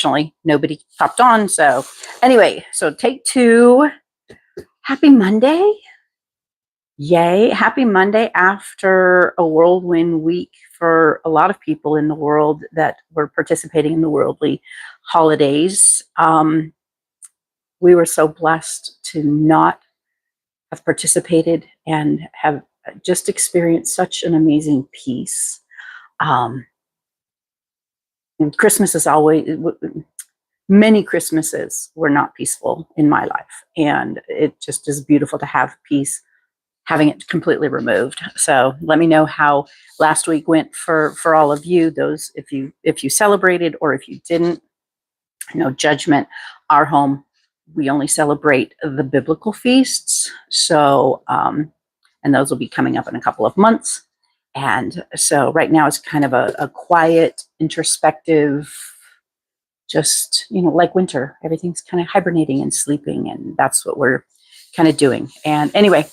unfortunately, nobody popped on. So anyway, so take two. Happy Monday. Yay. Happy Monday after a whirlwind week for a lot of people in the world that were participating in the worldly holidays. We were so blessed to not have participated and have just experienced such an amazing peace. And Christmas is always, many Christmases were not peaceful in my life. And it just is beautiful to have peace, having it completely removed. So let me know how last week went for all of you, those if you celebrated or if you didn't. No judgment. Our home, we only celebrate the biblical feasts. So and those will be coming up in a couple of months. And so right now it's kind of a quiet, introspective, just, like winter. Everything's kind of hibernating and sleeping, and that's what we're kind of doing. And anyway,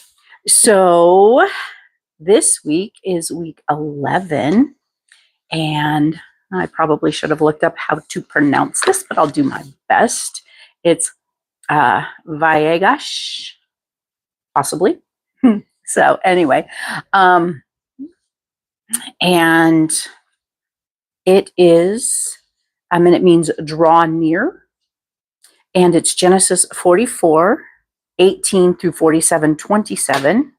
so this week is week 11, and I probably should have looked up how to pronounce this, but I'll do my best. It's Vayigash, possibly. So anyway, and it is, and it means draw near, and it's Genesis 44, 18 through 47, 27.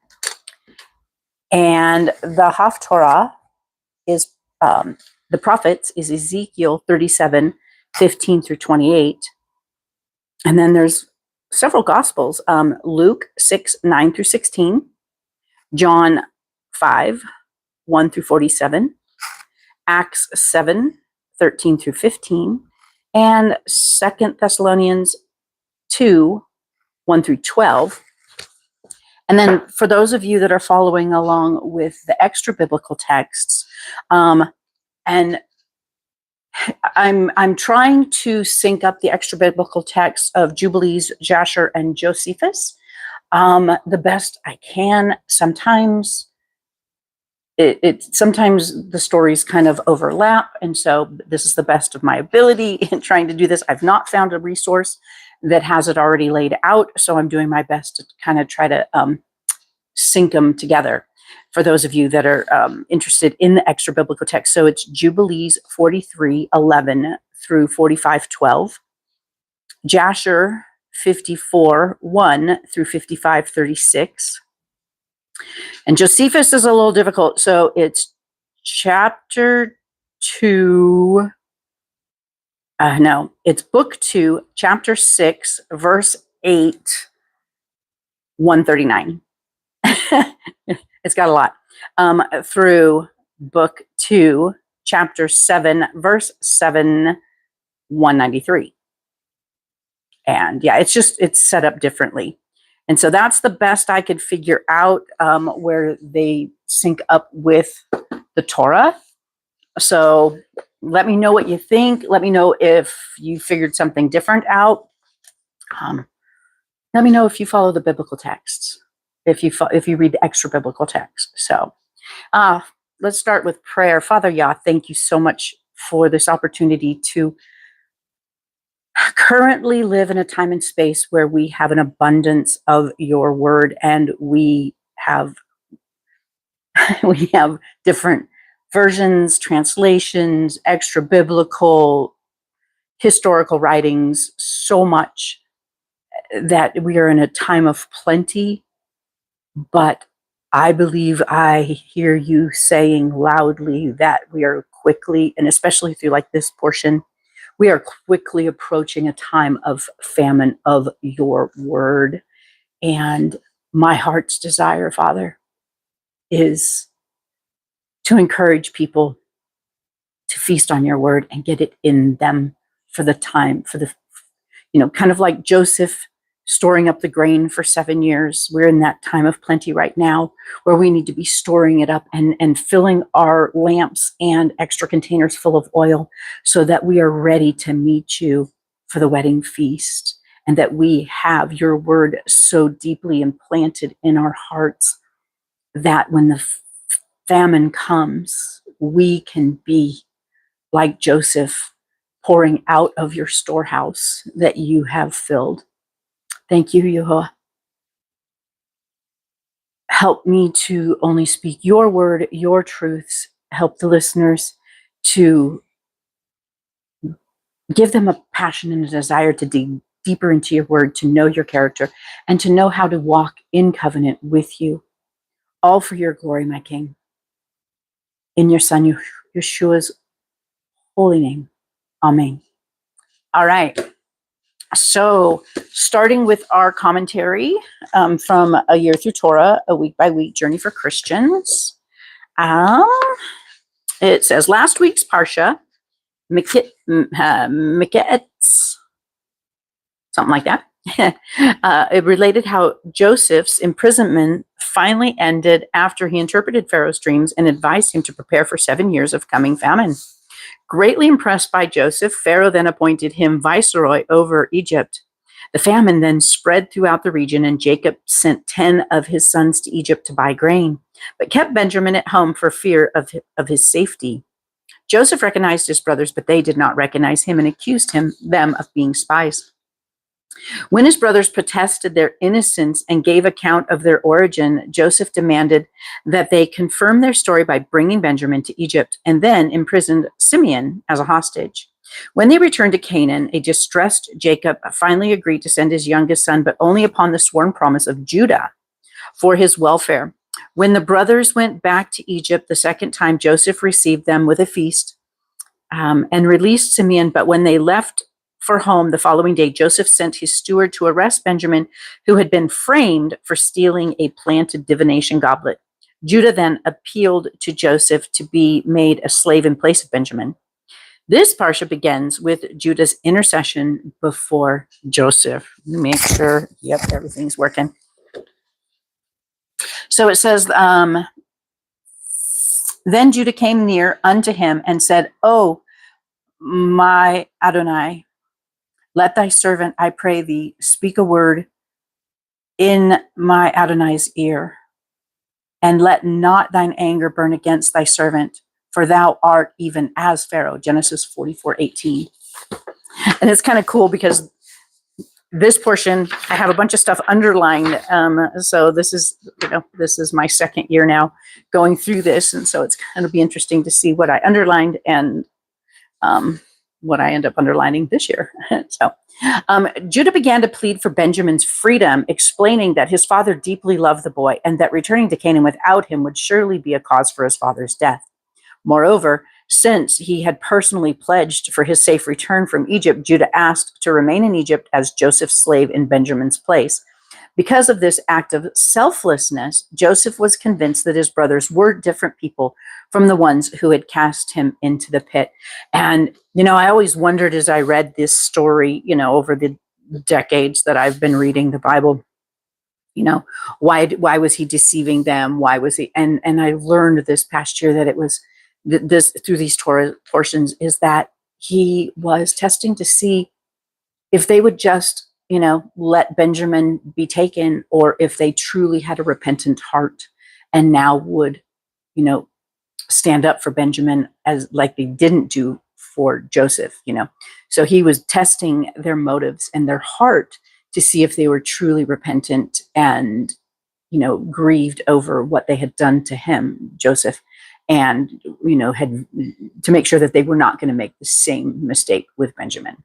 And the Haftorah is, the prophets is Ezekiel 37, 15 through 28. And then there's several Gospels, Luke 6, 9 through 16, John 5, 1 through 47, Acts 7, 13 through 15, and 2 Thessalonians 2, 1 through 12. And then for those of you that are following along with the extra biblical texts, and I'm trying to sync up the extra biblical texts of Jubilees, Jasher, and Josephus the best I can. Sometimes sometimes the stories kind of overlap, and so this is the best of my ability in trying to do this. I've not found a resource that has it already laid out, so I'm doing my best to kind of try to sync them together for those of you that are interested in the extra biblical text. So it's Jubilees 43, 11 through 45, 12, Jasher 54, 1 through 55, 36. And Josephus is a little difficult. So it's chapter 2. No, it's book 2, chapter 6, verse 8, 139. It's got a lot. Through book 2, chapter 7, verse 7, 193. And yeah, it's set up differently. And so that's the best I could figure out where they sync up with the Torah. So let me know what you think. Let me know if you figured something different out. Let me know if you follow the biblical texts, if you read the extra biblical text. So let's start with prayer. Father Yah, thank you so much for this opportunity to currently live in a time and space where we have an abundance of your word, and we have different versions, translations, extra biblical, historical writings, so much that we are in a time of plenty. But I believe I hear you saying loudly that we are quickly, and especially through like this portion, we are quickly approaching a time of famine of your word. And my heart's desire, Father, is to encourage people to feast on your word and get it in them for the time, for the, kind of like Joseph storing up the grain for 7 years. We're in that time of plenty right now where we need to be storing it up and filling our lamps and extra containers full of oil so that we are ready to meet you for the wedding feast, and that we have your word so deeply implanted in our hearts that when the famine comes, we can be like Joseph, pouring out of your storehouse that you have filled. Thank you, Yahuwah. Help me to only speak your word, your truths. Help the listeners to give them a passion and a desire to dig deeper into your word, to know your character, and to know how to walk in covenant with you. All for your glory, my King. In your Son, Yeshua's holy name. Amen. All right. So, starting with our commentary from A Year Through Torah, a week-by-week journey for Christians. It says, last week's Parsha, Miketz, something like that. It related how Joseph's imprisonment finally ended after he interpreted Pharaoh's dreams and advised him to prepare for 7 years of coming famine. Greatly impressed by Joseph, Pharaoh then appointed him viceroy over Egypt. The famine then spread throughout the region, and Jacob sent 10 of his sons to Egypt to buy grain, but kept Benjamin at home for fear of his safety. Joseph recognized his brothers, but they did not recognize him and accused them of being spies. When his brothers protested their innocence and gave account of their origin, Joseph demanded that they confirm their story by bringing Benjamin to Egypt, and then imprisoned Simeon as a hostage. When they returned to Canaan, a distressed Jacob finally agreed to send his youngest son, but only upon the sworn promise of Judah for his welfare. When the brothers went back to Egypt the second time, Joseph received them with a feast and released Simeon, but when they left for home the following day, Joseph sent his steward to arrest Benjamin, who had been framed for stealing a planted divination goblet. Judah then appealed to Joseph to be made a slave in place of Benjamin. This parsha begins with Judah's intercession before Joseph. Make sure, yep, everything's working. So it says, then Judah came near unto him and said, "Oh, my Adonai, let thy servant, I pray thee, speak a word in my Adonai's ear, and let not thine anger burn against thy servant, for thou art even as Pharaoh." Genesis 44:18. And it's kind of cool because this portion, I have a bunch of stuff underlined. So this is my second year now going through this. And so it's going to be interesting to see what I underlined and what I end up underlining this year. So Judah began to plead for Benjamin's freedom, explaining that his father deeply loved the boy and that returning to Canaan without him would surely be a cause for his father's death. Moreover, since he had personally pledged for his safe return from Egypt, Judah asked to remain in Egypt as Joseph's slave in Benjamin's place. Because of this act of selflessness, Joseph was convinced that his brothers were different people from the ones who had cast him into the pit. And, I always wondered as I read this story, over the decades that I've been reading the Bible, why was he deceiving them? Why was he? And I learned this past year that it was this through these Torah portions is that he was testing to see if they would just, let Benjamin be taken, or if they truly had a repentant heart and now would, stand up for Benjamin as like they didn't do for Joseph, So he was testing their motives and their heart to see if they were truly repentant and, grieved over what they had done to him, Joseph, and, had to make sure that they were not going to make the same mistake with Benjamin.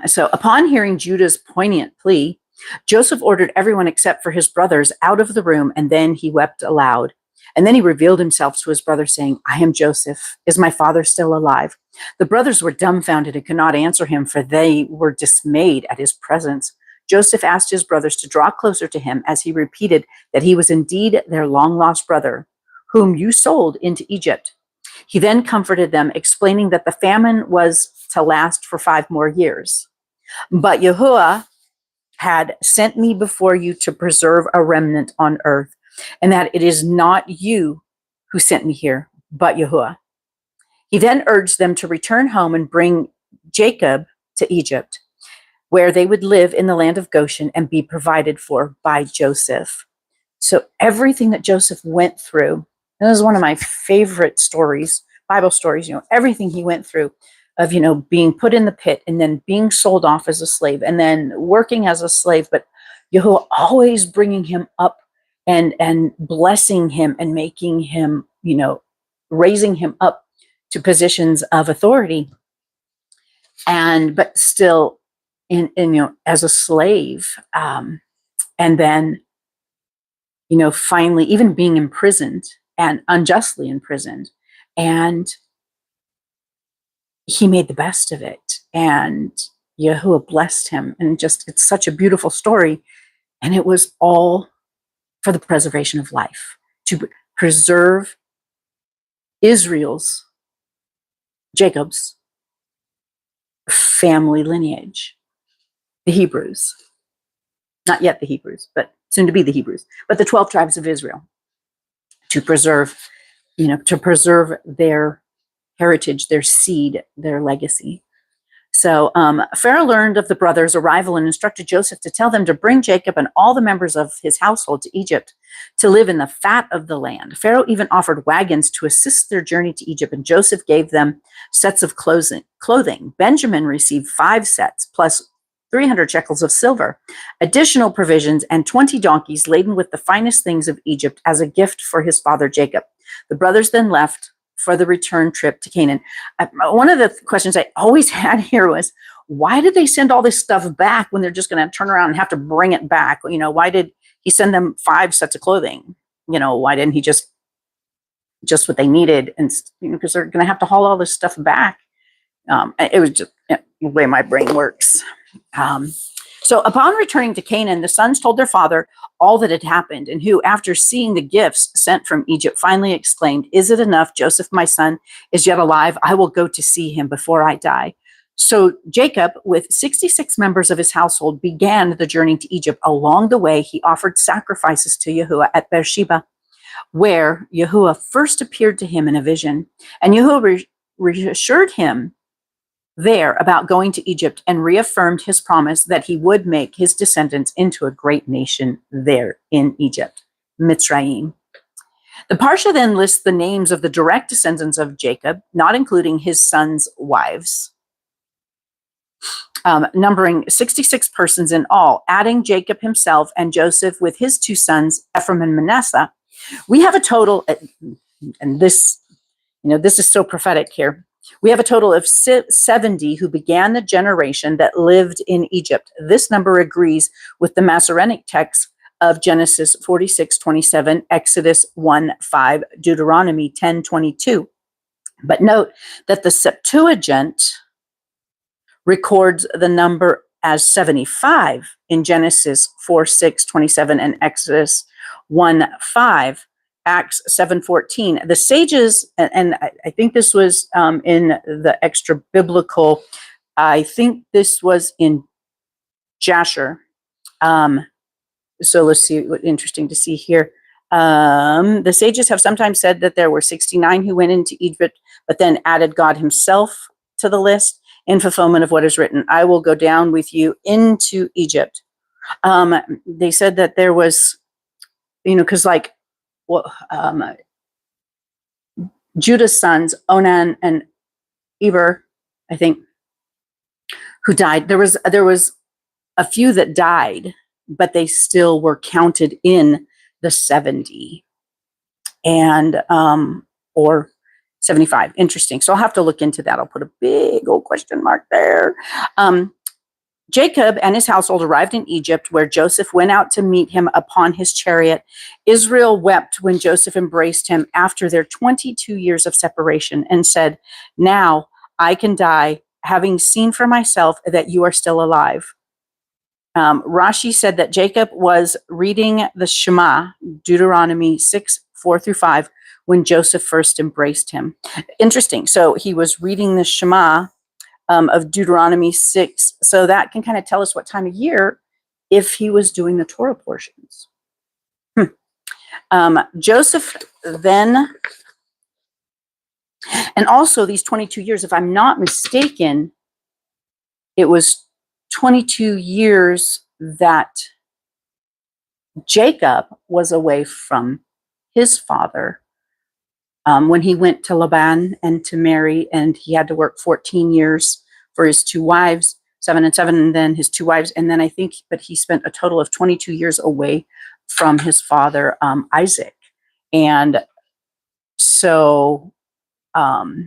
So upon hearing Judah's poignant plea, Joseph ordered everyone except for his brothers out of the room, and then he wept aloud. And then he revealed himself to his brothers, saying, "I am Joseph. Is my father still alive?" The brothers were dumbfounded and could not answer him, for they were dismayed at his presence. Joseph asked his brothers to draw closer to him as he repeated that he was indeed their long-lost brother, whom you sold into Egypt. He then comforted them, explaining that the famine was to last for 5 more years. But Yahuwah had sent me before you to preserve a remnant on earth, and that it is not you who sent me here, but Yahuwah. He then urged them to return home and bring Jacob to Egypt, where they would live in the land of Goshen and be provided for by Joseph. So everything that Joseph went through, and this is one of my favorite stories, Bible stories, everything he went through of, being put in the pit and then being sold off as a slave and then working as a slave, but Yahuwah always bringing him up and blessing him and making him, raising him up to positions of authority. But still in as a slave, and then, finally even being imprisoned and unjustly imprisoned, and he made the best of it, and Yahuwah blessed him, and it's such a beautiful story, and it was all for the preservation of life, to preserve Jacob's family lineage, the Hebrews, not yet the Hebrews, but soon to be the Hebrews, but the 12 tribes of Israel, to preserve their heritage, their seed, their legacy. So Pharaoh learned of the brothers' arrival and instructed Joseph to tell them to bring Jacob and all the members of his household to Egypt to live in the fat of the land. Pharaoh even offered wagons to assist their journey to Egypt, and Joseph gave them sets of clothing. Benjamin received 5 sets plus 300 shekels of silver, additional provisions, and 20 donkeys laden with the finest things of Egypt as a gift for his father Jacob. The brothers then left for the return trip to Canaan. One of the questions I always had here was, why did they send all this stuff back when they're just going to turn around and have to bring it back? Why did he send them 5 sets of clothing? Why didn't he just what they needed? And because they're going to have to haul all this stuff back. It was just the way my brain works. So upon returning to Canaan, the sons told their father all that had happened, and who, after seeing the gifts sent from Egypt, finally exclaimed, "Is it enough? Joseph, my son, is yet alive. I will go to see him before I die." So Jacob, with 66 members of his household, began the journey to Egypt. Along the way, he offered sacrifices to Yahuwah at Beersheba, where Yahuwah first appeared to him in a vision. And Yahuwah reassured him there about going to Egypt and reaffirmed his promise that he would make his descendants into a great nation there in Egypt, Mitzrayim. The Parsha then lists the names of the direct descendants of Jacob, not including his sons' wives, numbering 66 persons in all, adding Jacob himself and Joseph with his 2 sons, Ephraim and Manasseh. We have a total, and this is so prophetic here. We have a total of 70 who began the generation that lived in Egypt. This number agrees with the Masoretic text of Genesis 46:27, Exodus 1:5, Deuteronomy 10:22. But note that the Septuagint records the number as 75 in Genesis 4:6-27 and Exodus 1:5. Acts 7:14. The sages, and I think this was in the extra biblical, I think this was in Jasher. So let's see, what interesting to see here. The sages have sometimes said that there were 69 who went into Egypt, but then added God himself to the list in fulfillment of what is written, "I will go down with you into Egypt." They said that there was, because Judah's sons, Onan and Eber, I think, who died. There was a few that died, but they still were counted in the 70 and or 75. Interesting. So I'll have to look into that. I'll put a big old question mark there. Jacob and his household arrived in Egypt, where Joseph went out to meet him upon his chariot. Israel wept when Joseph embraced him after their 22 years of separation and said, "Now I can die, having seen for myself that you are still alive." Rashi said that Jacob was reading the Shema, Deuteronomy 6:4-5, when Joseph first embraced him. Interesting. So he was reading the Shema of Deuteronomy 6. So that can kind of tell us what time of year if he was doing the Torah portions. Joseph then, and also these 22 years, if I'm not mistaken, it was 22 years that Jacob was away from his father when he went to Laban and to marry, and he had to work 14 years for his two wives, 7 and 7, and then his two wives. And then but he spent a total of 22 years away from his father, Isaac. And so, for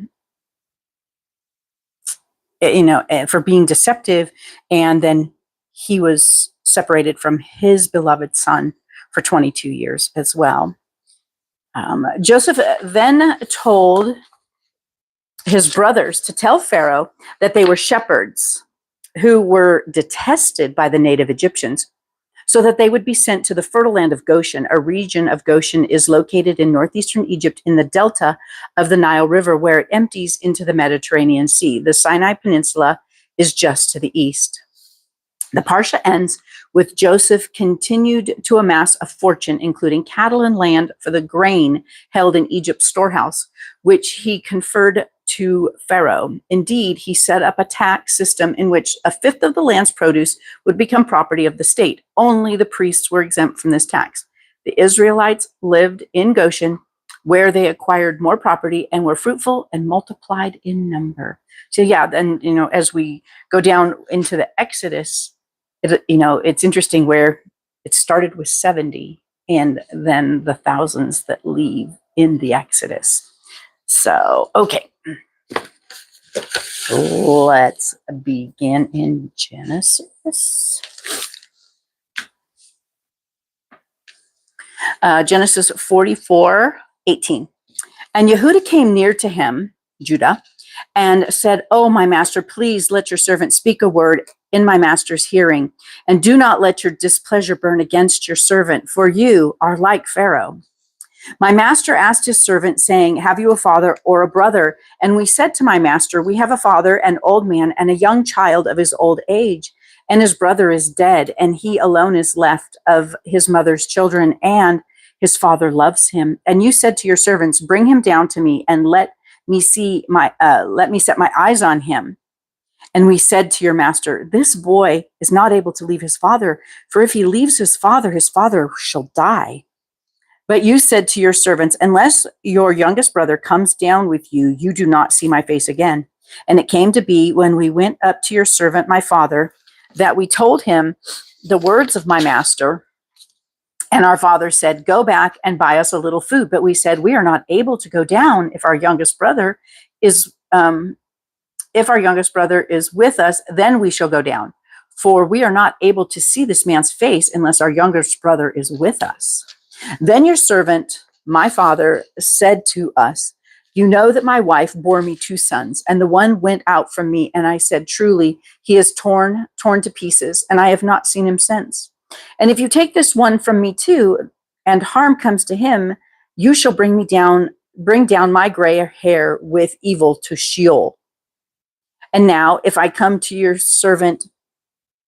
being deceptive. And then he was separated from his beloved son for 22 years as well. Joseph then told his brothers to tell Pharaoh that they were shepherds who were detested by the native Egyptians, so that they would be sent to the fertile land of Goshen. A region of Goshen is located in northeastern Egypt in the delta of the Nile River, where it empties into the Mediterranean Sea. The Sinai Peninsula is just to the east. The Parsha ends with Joseph continued to amass a fortune, including cattle and land for the grain held in Egypt's storehouse, which he conferred to Pharaoh. Indeed, he set up a tax system in which a fifth of the land's produce would become property of the state. Only the priests were exempt from this tax. The Israelites lived in Goshen, where they acquired more property and were fruitful and multiplied in number. So yeah, then, as we go down into the Exodus, it's interesting where it started with 70 and then the thousands that leave in the Exodus. So, okay. Let's begin in Genesis. Genesis 44:18. And Yehudah came near to him, Judah, and said, "Oh, my master, please let your servant speak a word in my master's hearing, and do not let your displeasure burn against your servant, for you are like Pharaoh." My master asked his servant, saying, "Have you a father or a brother?" And we said to my master, "We have a father, an old man, and a young child of his old age, and his brother is dead, and he alone is left of his mother's children, and his father loves him. And you said to your servants, bring him down to me, and let me set my eyes on him." And we said to your master, "This boy is not able to leave his father, for if he leaves his father shall die." But you said to your servants, "Unless your youngest brother comes down with you, you do not see my face again." And it came to be, when we went up to your servant, my father, that we told him the words of my master. And our father said, "Go back and buy us a little food." But we said, "We are not able to go down if our youngest brother is with us, then we shall go down. For we are not able to see this man's face unless our youngest brother is with us." Then your servant, my father, said to us, "You know that my wife bore me 2 sons, and the one went out from me, and I said, truly, he is torn to pieces, and I have not seen him since. And if you take this one from me too, and harm comes to him, you shall bring down my gray hair with evil to Sheol. And now if I come to your servant,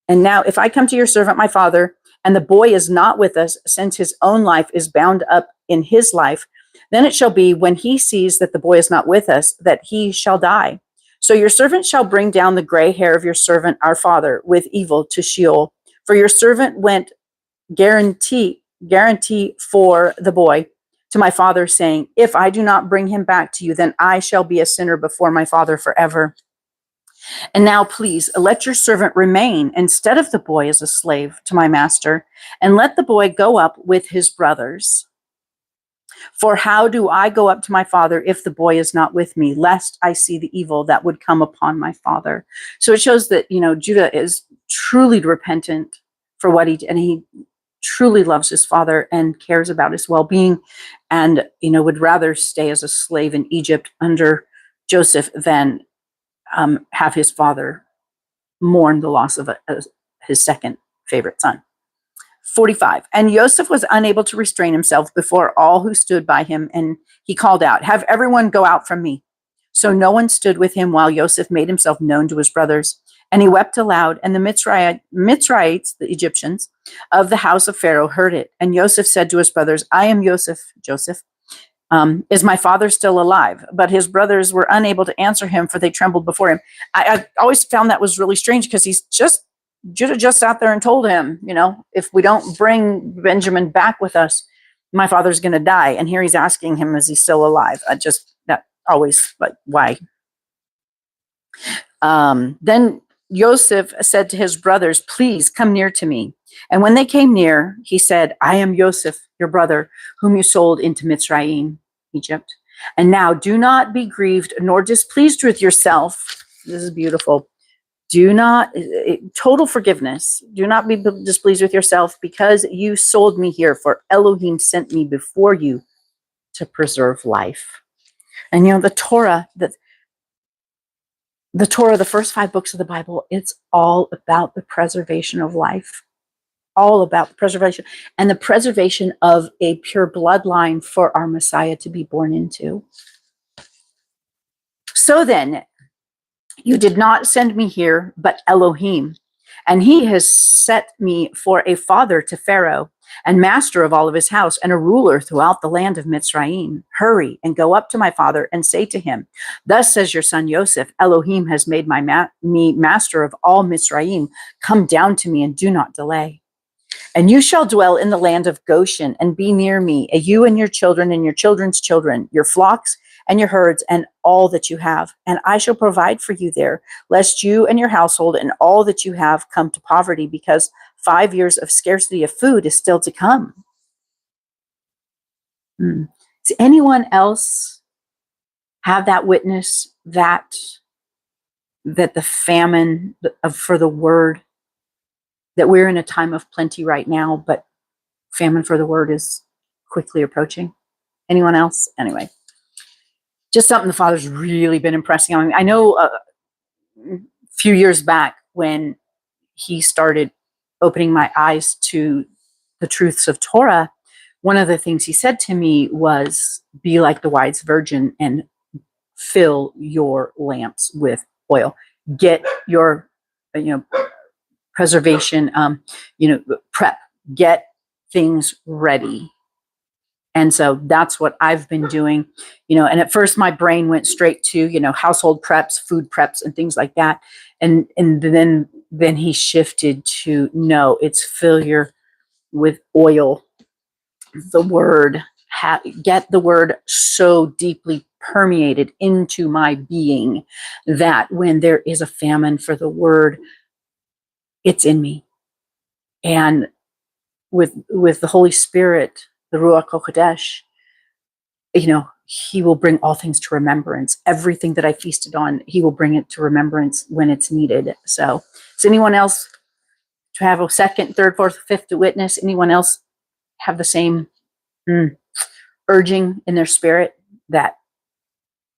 my father, and the boy is not with us, since his own life is bound up in his life, then it shall be, when he sees that the boy is not with us, that he shall die. So your servant shall bring down the gray hair of your servant, our father, with evil to Sheol. For your servant went guarantee for the boy to my father, saying, if I do not bring him back to you, then I shall be a sinner before my father forever. And now, please, let your servant remain instead of the boy as a slave to my master, and let the boy go up with his brothers. For how do I go up to my father if the boy is not with me, lest I see the evil that would come upon my father?" So it shows that, Judah is truly repentant for what he did, and he truly loves his father and cares about his well-being, and, would rather stay as a slave in Egypt under Joseph than have his father mourn the loss of his second favorite son. 45. And Joseph was unable to restrain himself before all who stood by him, and he called out, "Have everyone go out from me." So no one stood with him while Joseph made himself known to his brothers. And he wept aloud, and the Mitzrayites, the Egyptians, of the house of Pharaoh heard it. And Joseph said to his brothers, "I am Joseph. Is my father still alive?" But his brothers were unable to answer him, for they trembled before him. I always found that was really strange, because Judah just sat there and told him, if we don't bring Benjamin back with us, my father's going to die. And here he's asking him, is he still alive? That always, but why? Then Joseph said to his brothers, please come near to me. And when they came near, he said, I am Joseph, your brother, whom you sold into Mitzrayim, Egypt. And now do not be grieved nor displeased with yourself. This is beautiful. Total forgiveness. Do not be displeased with yourself because you sold me here, for Elohim sent me before you to preserve life. And the Torah, the first 5 books of the Bible, it's all about the preservation of life. All about the preservation and the preservation of a pure bloodline for our Messiah to be born into. So then, you did not send me here, but Elohim, and he has set me for a father to Pharaoh, and master of all of his house, and a ruler throughout the land of Mitzrayim. Hurry and go up to my father and say to him, thus says your son Joseph, Elohim has made me master of all Mitzrayim. Come down to me and do not delay. And you shall dwell in the land of Goshen and be near me, you and your children and your children's children, your flocks and your herds and all that you have. And I shall provide for you there, lest you and your household and all that you have come to poverty, because 5 years of scarcity of food is still to come. Does anyone else have that witness that the famine for the word, that we're in a time of plenty right now, but famine for the word is quickly approaching? Anyone else? Anyway, just something the Father's really been impressing on me. I know a few years back when he started opening my eyes to the truths of Torah, one of the things he said to me was, be like the wise virgin and fill your lamps with oil. Get your, preservation, prep, get things ready. And so that's what I've been doing, and at first my brain went straight to, household preps, food preps and things like that. And then he shifted to, no, it's fill your with oil, the word, get the word so deeply permeated into my being that when there is a famine for the word, it's in me. And with the Holy Spirit, the Ruach HaKodesh, he will bring all things to remembrance. Everything that I feasted on, he will bring it to remembrance when it's needed. So does anyone else to have a second, third, fourth, fifth to witness? Anyone else have the same urging in their spirit that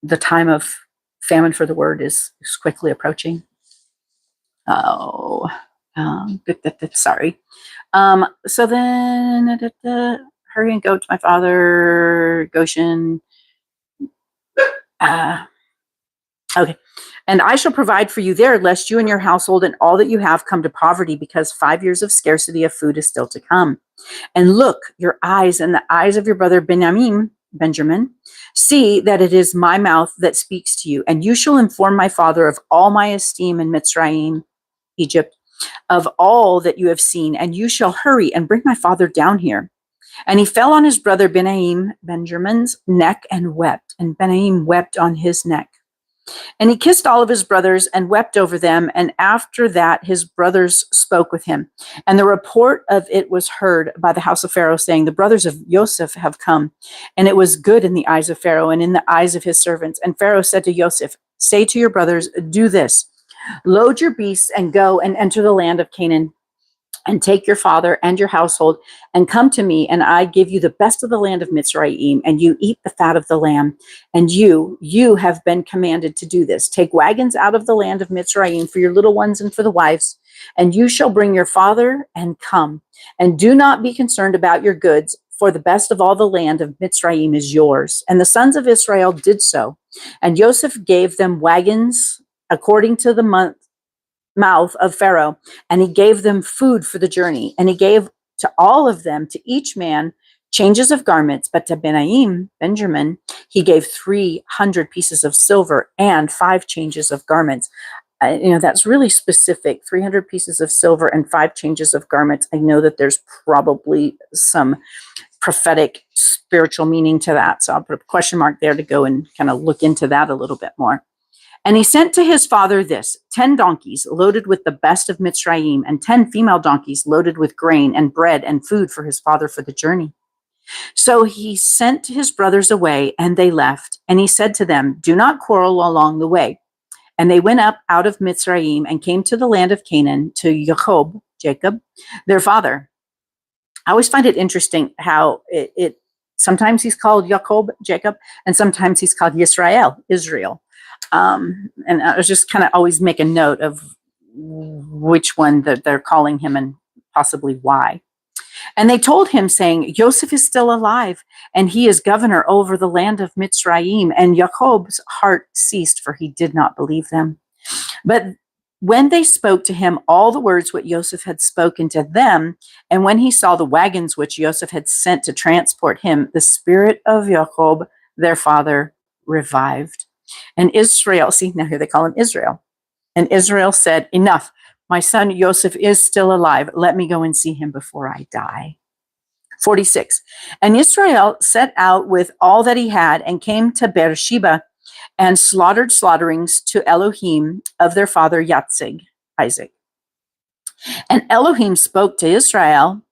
the time of famine for the word is quickly approaching? Sorry. So then, hurry and go to my father, Goshen. Okay. And I shall provide for you there, lest you and your household and all that you have come to poverty, because 5 years of scarcity of food is still to come. And look, your eyes and the eyes of your brother Benjamin, see that it is my mouth that speaks to you. And you shall inform my father of all my esteem in Mitzrayim, Egypt, of all that you have seen. And you shall hurry and bring my father down here. And he fell on his brother Benjamin's neck and wept. And Benjamin wept on his neck. And he kissed all of his brothers and wept over them. And after that, his brothers spoke with him. And the report of it was heard by the house of Pharaoh, saying, the brothers of Joseph have come. And it was good in the eyes of Pharaoh and in the eyes of his servants. And Pharaoh said to Joseph, say to your brothers, do this, load your beasts and go and enter the land of Canaan. And take your father and your household and come to me, and I give you the best of the land of Mitzrayim, and you eat the fat of the lamb. And you have been commanded to do this. Take wagons out of the land of Mitzrayim for your little ones and for the wives, and you shall bring your father and come. And do not be concerned about your goods, for the best of all the land of Mitzrayim is yours. And the sons of Israel did so. And Joseph gave them wagons according to the mouth of Pharaoh, and he gave them food for the journey. And he gave to all of them, to each man, changes of garments. But to Benjamin, he gave 300 pieces of silver and 5 changes of garments. That's really specific, 300 pieces of silver and 5 changes of garments. I know that there's probably some prophetic spiritual meaning to that. So I'll put a question mark there to go and kind of look into that a little bit more. And he sent to his father 10 donkeys loaded with the best of Mitzrayim, and 10 female donkeys loaded with grain and bread and food for his father for the journey. So he sent his brothers away, and they left. And he said to them, do not quarrel along the way. And they went up out of Mitzrayim and came to the land of Canaan, to Jacob, their father. I always find it interesting how it sometimes he's called Jacob, and sometimes he's called Israel. And I was just kind of always make a note of which one that they're calling him and possibly why. And they told him, saying, Joseph is still alive, and he is governor over the land of Mitzrayim. And Jacob's heart ceased, for he did not believe them. But when they spoke to him all the words which Joseph had spoken to them, and when he saw the wagons which Joseph had sent to transport him, the spirit of Jacob, their father, revived. And Israel, see, now here they call him Israel. And Israel said, enough. My son Joseph is still alive. Let me go and see him before I die. 46. And Israel set out with all that he had and came to Beersheba and slaughtered slaughterings to Elohim of their father Isaac. And Elohim spoke to Israel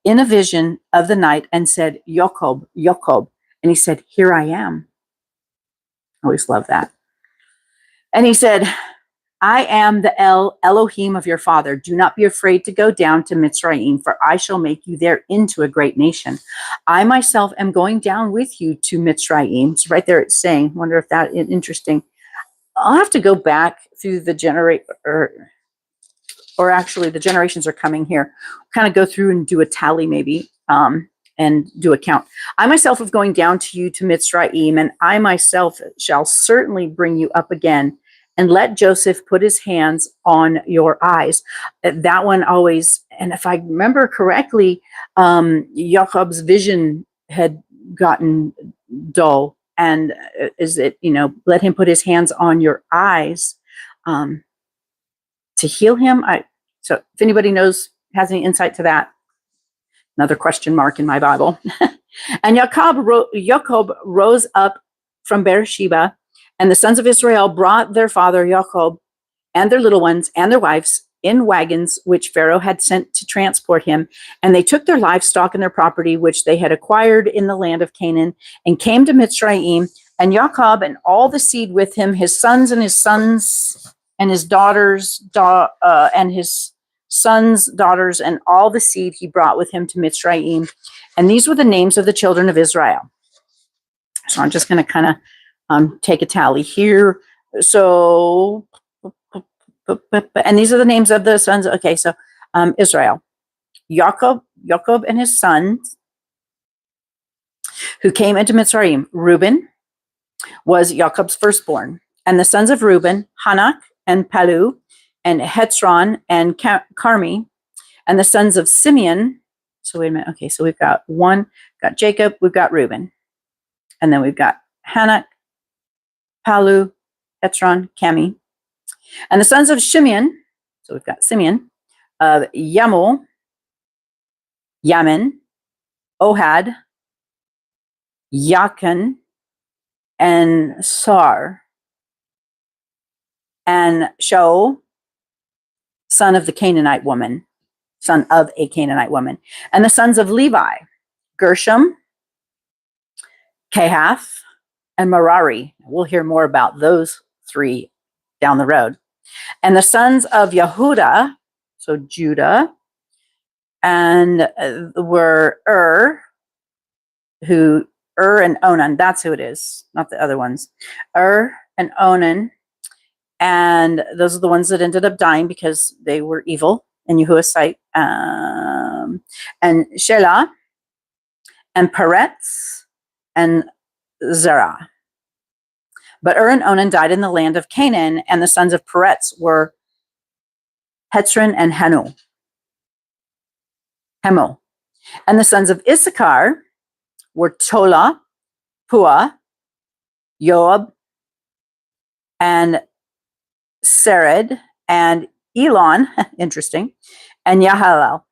in a vision of the night and said, Jacob. And he said, here I am. I always love that. And he said, I am the Elohim of your father. Do not be afraid to go down to Mitzrayim, for I shall make you there into a great nation. I myself am going down with you to Mitzrayim. So right there it's saying, wonder if that is interesting. I'll have to go back through the or actually the generations are coming here. Kind of go through and do a tally maybe, and do a count. I myself am going down to you to Mitzrayim, and I myself shall certainly bring you up again. And let Joseph put his hands on your eyes. That one always, and if I remember correctly, Jacob's vision had gotten dull. And let him put his hands on your eyes to heal him. So if anybody has any insight to that, another question mark in my Bible. And Jacob rose up from Beersheba, and the sons of Israel brought their father Jacob and their little ones and their wives in wagons which Pharaoh had sent to transport him. And they took their livestock and their property, which they had acquired in the land of Canaan, and came to Mitzrayim. And Jacob and all the seed with him, his sons and his daughters, and his sons, daughters, and all the seed he brought with him to Mitzrayim. And these were the names of the children of Israel. So I'm just going to kind of take a tally here. So, and these are the names of the sons. Okay, so Israel, Jacob and his sons who came into Mitzrayim. Reuben was Jacob's firstborn, and the sons of Reuben, Hanak and Palu, and Hetzron and Carmi, and the sons of Simeon. So wait a minute. Okay, so we've got Jacob, we've got Reuben, and then we've got Hanak, Palu, Hetzron, Cami. And the sons of Shimeon, so we've got Simeon, of Yamin, Ohad, Yakin, and Sar, and Shaul, son of a Canaanite woman. And the sons of Levi, Gershom, Kehath, and Merari. We'll hear more about those three down the road. And the sons of Yehuda, so Judah, and were and Onan. That's who it is, not the other ones. And Onan. And those are the ones that ended up dying because they were evil in Yahuwah's sight. And Shelah, and Peretz, and Zerah. But and Onan died in the land of Canaan, and the sons of Peretz were Hetzron and Hemel. And the sons of Issachar were Tola, Pua, Joab, and Sered, and Elon, interesting, and Yahalel.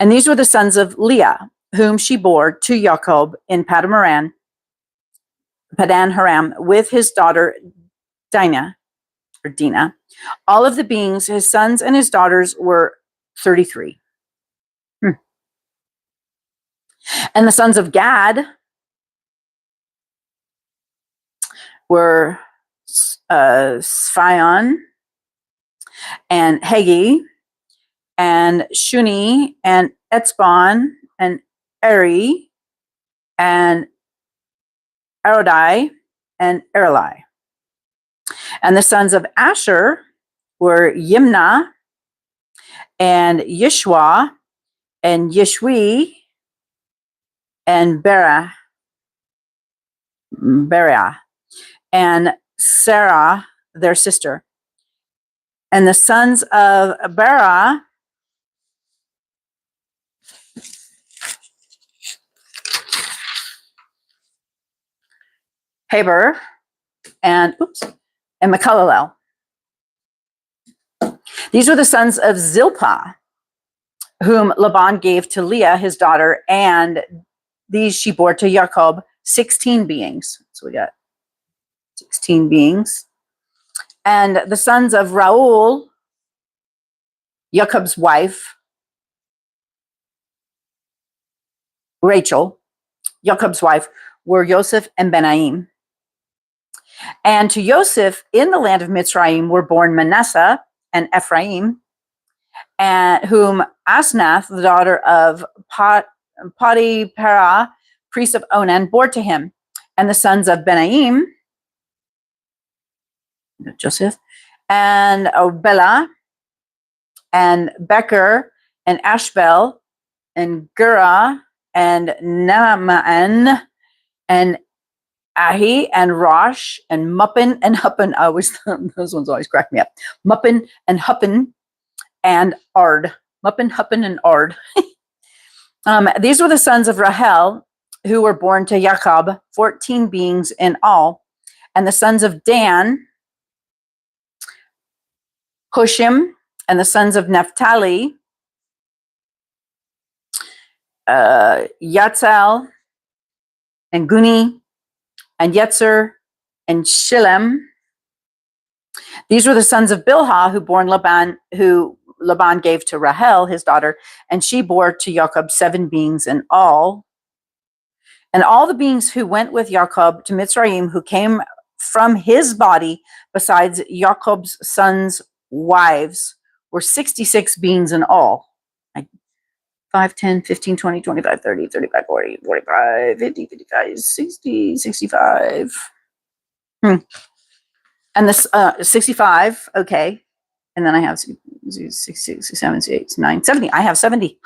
And these were the sons of Leah, whom she bore to Jacob in Padan Haram, with his daughter Dinah, or Dinah. All of the beings, his sons and his daughters, were 33. And the sons of Gad were Sphon and Hegi and Shuni and Etzbon and Eri and Arodai and Erli. And the sons of Asher were Yimnah and Yishwa and Yishwi and Beriah and Sarah, their sister. And the sons of Beriah Heber and Mechalelel. These were the sons of Zilpah, whom Laban gave to Leah, his daughter, and these she bore to Jacob, 16 beings. So we got 16 beings. And the sons of Reuel, Jacob's wife, Rachel, Jacob's wife, were Joseph and Benaim. And to Joseph in the land of Mitzrayim were born Manasseh and Ephraim, and whom Asnath, the daughter of Potipharah, priest of Onan, bore to him. And the sons of Benaim, Joseph, and Bela, and Becher, and Ashbel, and Gera, and Naaman, and Ahi, and Rosh, and Muppin, and Huppin. Those ones always crack me up. Muppin, and Huppin, and Ard. Muppin, Huppin, and Ard. These were the sons of Rahel, who were born to Jacob, 14 beings in all. And the sons of Dan, Hushim, and the sons of Naphtali, Yatzal, and Guni, and Yetzer, and Shillem. These were the sons of Bilhah, who Laban gave to Rahel, his daughter, and she bore to Jacob 7 beings in all. And all the beings who went with Jacob to Mitzrayim, who came from his body, besides Jacob's sons' wives, were 66 beings in all. 5, 10, 15, 20, 25, 30, 35, 40, 45, 50, 55, 60, 65. And this 65, okay. And then I have 6, 7, 8, 9, 70. I have 70.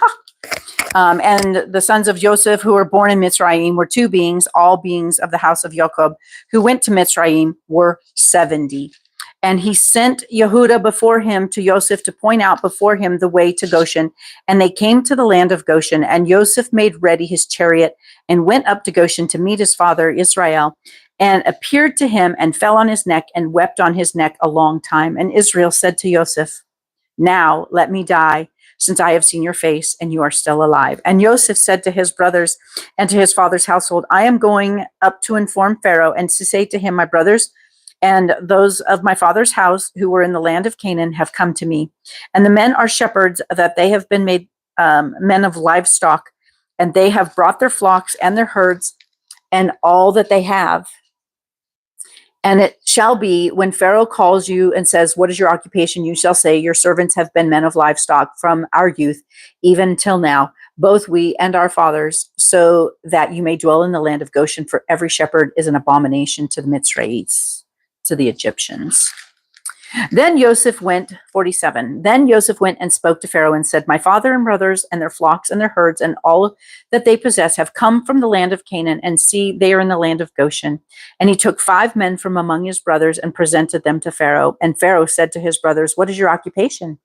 And the sons of Joseph, who were born in Mitzrayim, were 2 beings. All beings of the house of Jacob, who went to Mitzrayim, were 70. And he sent Yehuda before him to Joseph to point out before him the way to Goshen. And they came to the land of Goshen. And Joseph made ready his chariot and went up to Goshen to meet his father Israel, and appeared to him and fell on his neck and wept on his neck a long time. And Israel said to Joseph, "Now let me die, since I have seen your face and you are still alive." And Joseph said to his brothers and to his father's household, "I am going up to inform Pharaoh and to say to him, my brothers and those of my father's house who were in the land of Canaan have come to me. And the men are shepherds, that they have been made men of livestock, and they have brought their flocks and their herds and all that they have. And it shall be, when Pharaoh calls you and says, 'What is your occupation?' you shall say, 'Your servants have been men of livestock from our youth, even till now, both we and our fathers, so that you may dwell in the land of Goshen, for every shepherd is an abomination to the Mitzrayites," to the Egyptians. Then Joseph went, 47. Then Joseph went and spoke to Pharaoh and said, "My father and brothers and their flocks and their herds and all that they possess have come from the land of Canaan, and see, they are in the land of Goshen." And he took 5 men from among his brothers and presented them to Pharaoh. And Pharaoh said to his brothers, "What is your occupation?"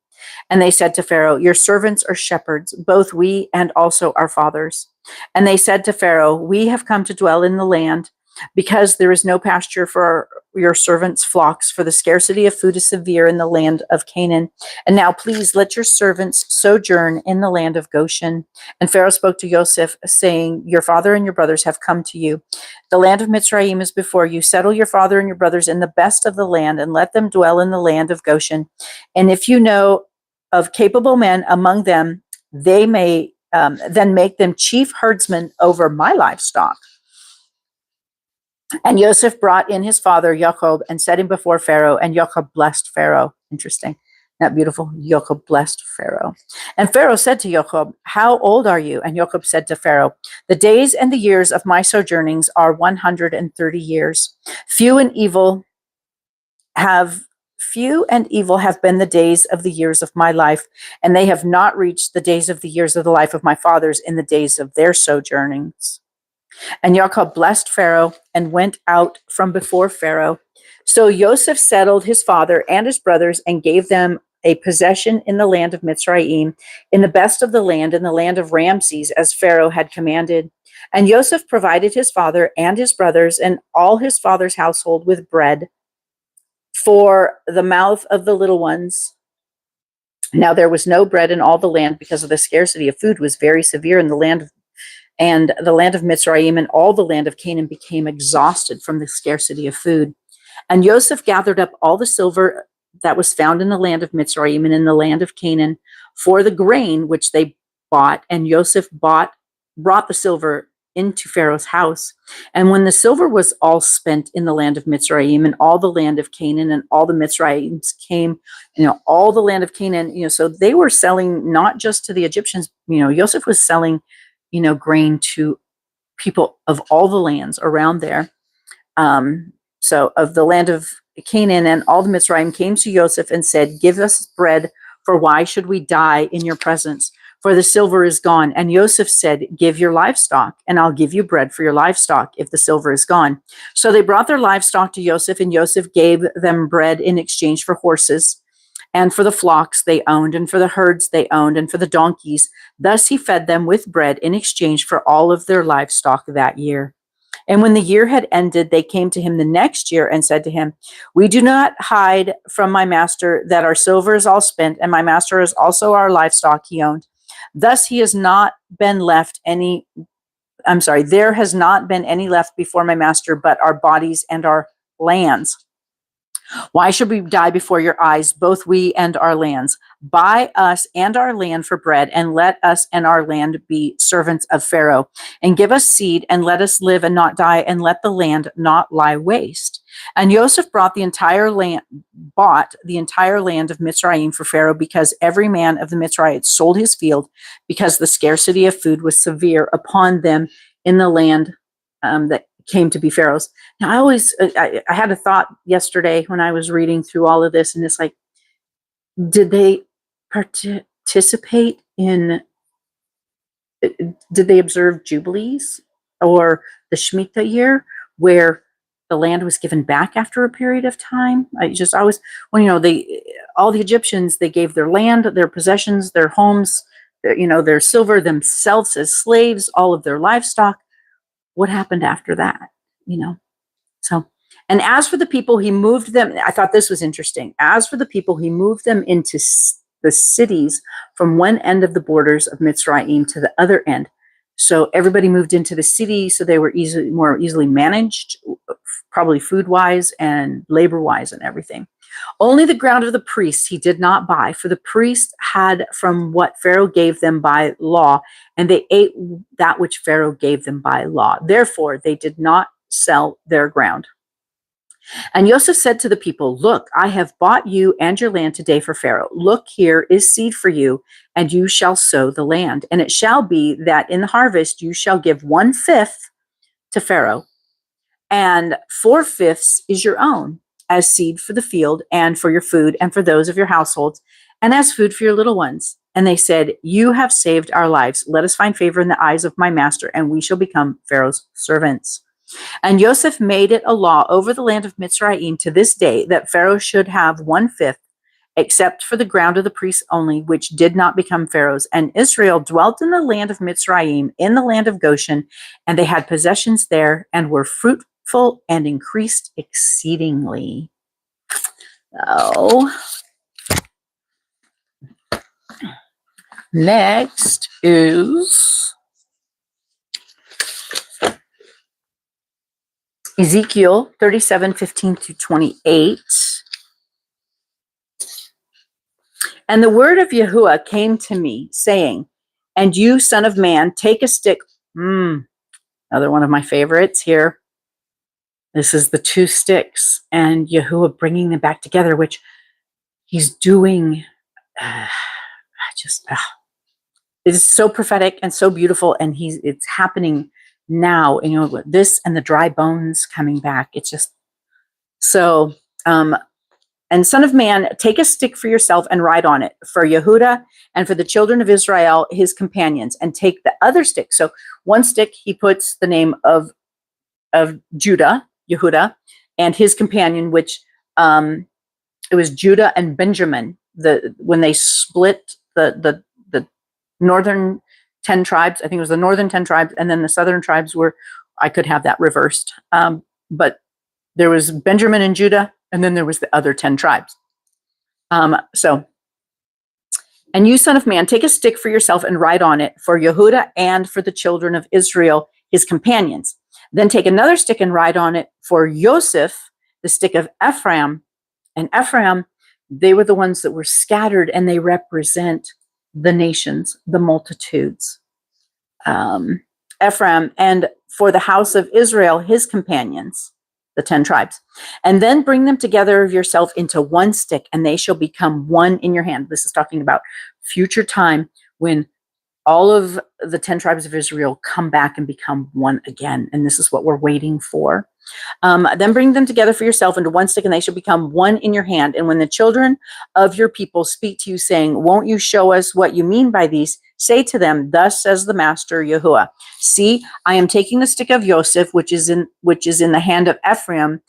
And they said to Pharaoh, "Your servants are shepherds, both we and also our fathers." And they said to Pharaoh, "We have come to dwell in the land because there is no pasture for your servants' flocks, for the scarcity of food is severe in the land of Canaan. And now please let your servants sojourn in the land of Goshen. And Pharaoh spoke to Joseph, saying, your father and your brothers have come to you. The land of Mitzrayim is before you. Settle your father and your brothers in the best of the land, and let them dwell in the land of Goshen. And if you know of capable men among them, they may then make them chief herdsmen over my livestock. And Joseph brought in his father, Jacob, and set him before Pharaoh, and Jacob blessed Pharaoh. Interesting. Not beautiful? Jacob blessed Pharaoh. And Pharaoh said to Jacob, how old are you? And Jacob said to Pharaoh, the days and the years of my sojournings are 130 years. Few and evil have been the days of the years of my life, and they have not reached the days of the years of the life of my fathers in the days of their sojournings. And Jacob blessed Pharaoh and went out from before Pharaoh. So Joseph settled his father and his brothers and gave them a possession in the land of Mitzrayim, in the best of the land, in the land of Ramses, as Pharaoh had commanded. And Joseph provided his father and his brothers and all his father's household with bread for the mouth of the little ones. Now there was no bread in all the land, because of the scarcity of food was very severe in the land and the land of Mitzrayim, and all the land of Canaan became exhausted from the scarcity of food. And Joseph gathered up all the silver that was found in the land of Mitzrayim and in the land of Canaan for the grain which they bought. And Joseph brought the silver into Pharaoh's house. And when the silver was all spent in the land of Mitzrayim and all the land of Canaan, and all the Mitzrayims came, all the land of Canaan, so they were selling not just to the Egyptians, Joseph was selling grain to people of all the lands around there. So of the land of Canaan, and all the Mitzrayim came to Joseph and said, give us bread, for why should we die in your presence? For the silver is gone. And Joseph said, give your livestock, and I'll give you bread for your livestock if the silver is gone. So they brought their livestock to Joseph, and Joseph gave them bread in exchange for horses, and for the flocks they owned, and for the herds they owned, and for the donkeys. Thus he fed them with bread in exchange for all of their livestock that year. And when the year had ended, they came to him the next year and said to him, we do not hide from my master that our silver is all spent, and my master is also our livestock he owned. Thus there has not been any left before my master, but our bodies and our lands. Why should we die before your eyes, both we and our lands? Buy us and our land for bread, and let us and our land be servants of Pharaoh. And give us seed, and let us live and not die, and let the land not lie waste. And Joseph bought the entire land of Mitzrayim for Pharaoh, because every man of the Mitzrayites sold his field, because the scarcity of food was severe upon them in the land that came to be Pharaoh's. Now I had a thought yesterday when I was reading through all of this, and it's like, did they participate in, did they observe Jubilees or the Shemitah year, where the land was given back after a period of time? All the Egyptians, they gave their land, their possessions, their homes, their silver, themselves as slaves, all of their livestock. What happened after that? So, and as for the people, he moved them. I thought this was interesting. As for the people, he moved them into the cities from one end of the borders of Mitzrayim to the other end. So everybody moved into the city, so they were more easily managed, probably food-wise and labor-wise and everything. Only the ground of the priests he did not buy, for the priests had from what Pharaoh gave them by law, and they ate that which Pharaoh gave them by law. Therefore, they did not sell their ground. And Joseph said to the people, look, I have bought you and your land today for Pharaoh. Look, here is seed for you, and you shall sow the land. And it shall be that in the harvest you shall give 1/5 to Pharaoh, and 4/5 is your own, as seed for the field, and for your food, and for those of your households, and as food for your little ones. And they said, you have saved our lives. Let us find favor in the eyes of my master, and we shall become Pharaoh's servants. And Joseph made it a law over the land of Mitzrayim to this day, that Pharaoh should have 1/5, except for the ground of the priests only, which did not become Pharaoh's. And Israel dwelt in the land of Mitzrayim, in the land of Goshen, and they had possessions there, and were fruitful and increased exceedingly. So, next is Ezekiel 37:15-28. And the word of Yahuwah came to me, saying, and you, son of man, take a stick. Another one of my favorites here. This is the two sticks, and Yahuwah bringing them back together, which he's doing. It's so prophetic and so beautiful, and it's happening now. You know, this and the dry bones coming back. It's just so. And son of man, take a stick for yourself and write on it for Yehuda and for the children of Israel, his companions, and take the other stick. So one stick, he puts the name of Judah, Yehuda, and his companion, which it was Judah and Benjamin. When they split the northern 10 tribes, I think it was the northern 10 tribes, and then the southern tribes were, I could have that reversed. But there was Benjamin and Judah, and then there was the other 10 tribes. And you, son of man, take a stick for yourself and write on it for Yehuda and for the children of Israel, his companions. Then take another stick and write on it for Joseph, the stick of Ephraim. And Ephraim, they were the ones that were scattered, and they represent the nations, the multitudes. Ephraim, and for the house of Israel, his companions, the 10 tribes. And then bring them together of yourself into one stick, and they shall become one in your hand. This is talking about future time when all of the 10 tribes of Israel come back and become one again. And this is what we're waiting for. Then bring them together for yourself into one stick, and they shall become one in your hand. And when the children of your people speak to you, saying, won't you show us what you mean by these? Say to them, thus says the master Yahuwah, see, I am taking the stick of Joseph, which is in the hand of Ephraim,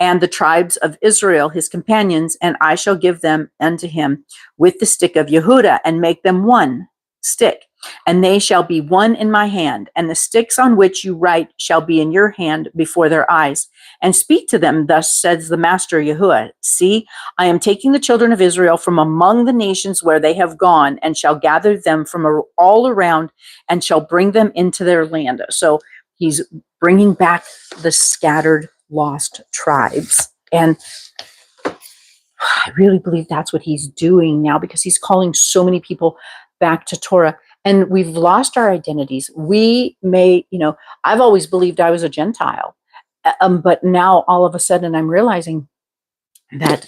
and the tribes of Israel, his companions, and I shall give them unto him with the stick of Yehuda, and make them one stick. And they shall be one in my hand, and the sticks on which you write shall be in your hand before their eyes. And speak to them, thus says the master Yahuwah, see, I am taking the children of Israel from among the nations where they have gone, and shall gather them from all around, and shall bring them into their land. So he's bringing back the scattered, lost tribes. And I really believe that's what he's doing now, because he's calling so many people back to Torah. And we've lost our identities. We may, I've always believed I was a Gentile. But now all of a sudden I'm realizing that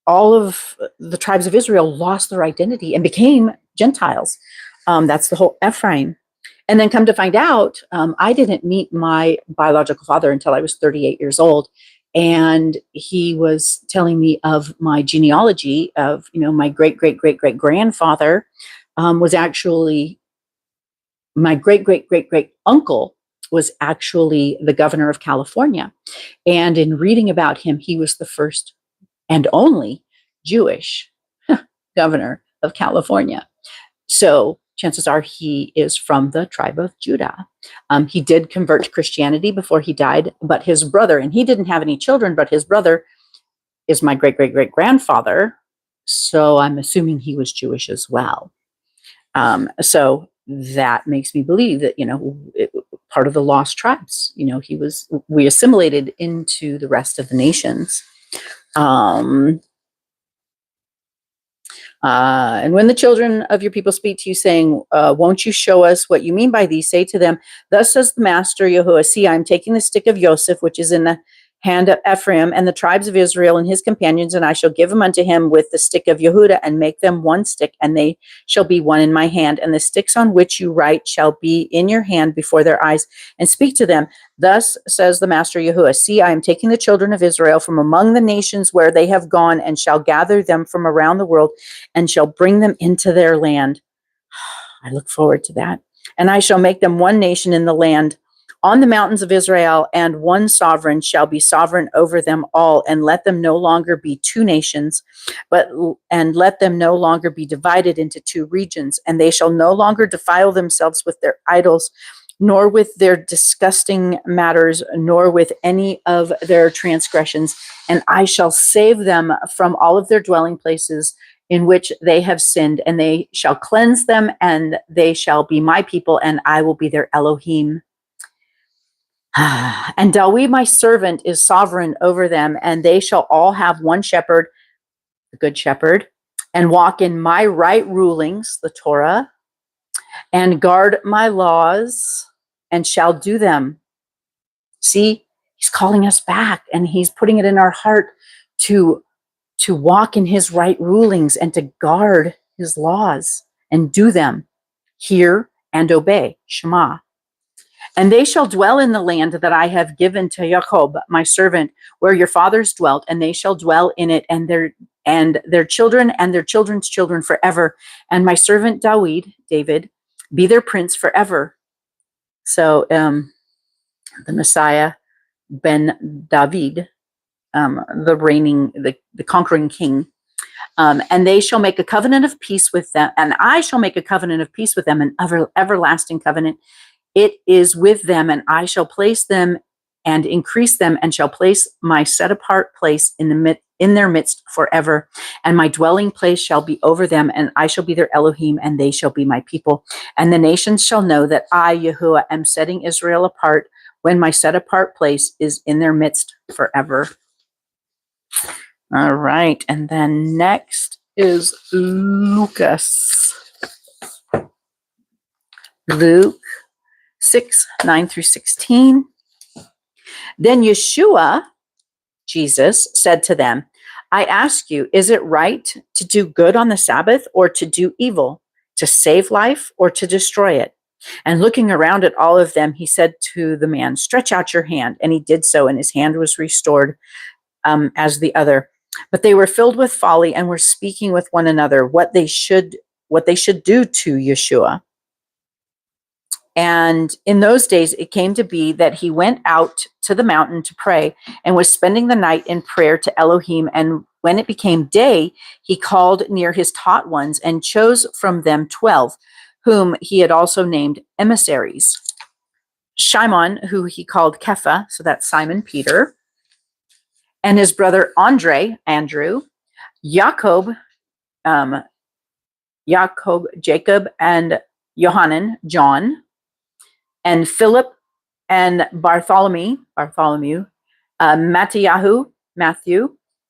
all of the tribes of Israel lost their identity and became Gentiles. That's the whole Ephraim. And then come to find out, I didn't meet my biological father until I was 38 years old. And he was telling me of my genealogy of, my great-great-great-great-grandfather was actually, my great-great-great-great-uncle was actually the governor of California. And in reading about him, he was the first and only Jewish governor of California. So chances are he is from the tribe of Judah. He did convert to Christianity before he died, but his brother, and he didn't have any children, but his brother is my great-great-great-grandfather. So I'm assuming he was Jewish as well. So that makes me believe that, part of the lost tribes, we assimilated into the rest of the nations. And when the children of your people speak to you, saying, won't you show us what you mean by these? Say to them, thus says the master Yahuwah, see, I am taking the stick of Joseph, which is in the hand of Ephraim, and the tribes of Israel and his companions, and I shall give them unto him with the stick of Yehuda, and make them one stick, and they shall be one in my hand. And the sticks on which you write shall be in your hand before their eyes. And speak to them, thus says the master Yahuwah, see, I am taking the children of Israel from among the nations where they have gone, and shall gather them from around the world, and shall bring them into their land. I look forward to that. And I shall make them one nation in the land on the mountains of Israel, and one sovereign shall be sovereign over them all, and let them no longer be two nations, and let them no longer be divided into two regions, and they shall no longer defile themselves with their idols, nor with their disgusting matters, nor with any of their transgressions. And I shall save them from all of their dwelling places in which they have sinned, and they shall cleanse them, and they shall be my people, and I will be their Elohim. And Dawi, my servant, is sovereign over them, and they shall all have one shepherd, the good shepherd, and walk in my right rulings, the Torah, and guard my laws, and shall do them. See, he's calling us back, and he's putting it in our heart to walk in his right rulings and to guard his laws and do them. Hear and obey, Shema. And they shall dwell in the land that I have given to Jacob, my servant, where your fathers dwelt, and they shall dwell in it, and their children and their children's children forever. And my servant David, be their prince forever. So the Messiah, Ben David, the conquering king. And they shall make a covenant of peace with them, and I shall make a covenant of peace with them, an everlasting covenant. It is with them, and I shall place them and increase them, and shall place my set apart place in their midst forever. And my dwelling place shall be over them, and I shall be their Elohim, and they shall be my people. And the nations shall know that I, Yahuwah, am setting Israel apart, when my set apart place is in their midst forever. All right, and then next is Lucas. Luke 6, 9 through 16. Then Yeshua, Jesus, said to them, I ask you, is it right to do good on the Sabbath or to do evil, to save life or to destroy it? And looking around at all of them, he said to the man, stretch out your hand. And he did so, and his hand was restored as the other. But they were filled with folly and were speaking with one another what they should do to Yeshua. And in those days, it came to be that he went out to the mountain to pray and was spending the night in prayer to Elohim. And when it became day, he called near his taught ones and chose from them 12, whom he had also named emissaries. Shimon, who he called Kepha, so that's Simon Peter, and his brother Andrew, Jacob, Jacob, and Johanan, John, and Philip and Bartholomew, Matthew,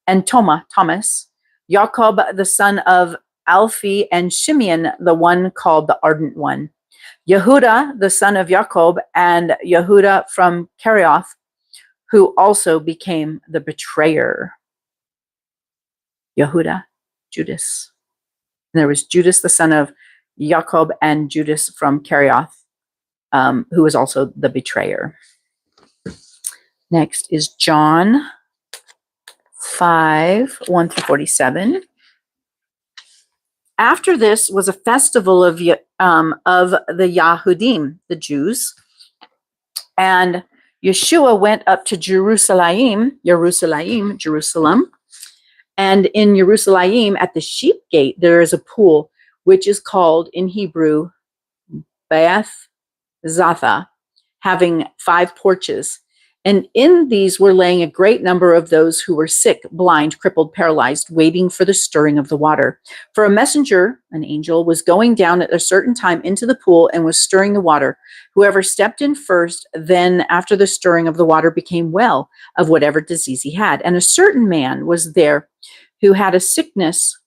and Thomas, Jacob, the son of Alphi, and Shimeon, the one called the Ardent One, Yehuda, the son of Jacob, and Yehuda from Kerioth, who also became the betrayer. Yehuda, Judas. And there was Judas, the son of Jacob, and Judas from Kerioth, who was also the betrayer. Next is John 5, 1 through 47. After this was a festival of the Yahudim, the Jews, and Yeshua went up to Jerusalem, and in Jerusalem at the sheep gate there is a pool, which is called in Hebrew Beth Zatha, having 5 porches. And in these were laying a great number of those who were sick, blind, crippled, paralyzed, waiting for the stirring of the water. For a messenger, an angel, was going down at a certain time into the pool and was stirring the water. Whoever stepped in first, then after the stirring of the water, became well of whatever disease he had. And a certain man was there who had a sickness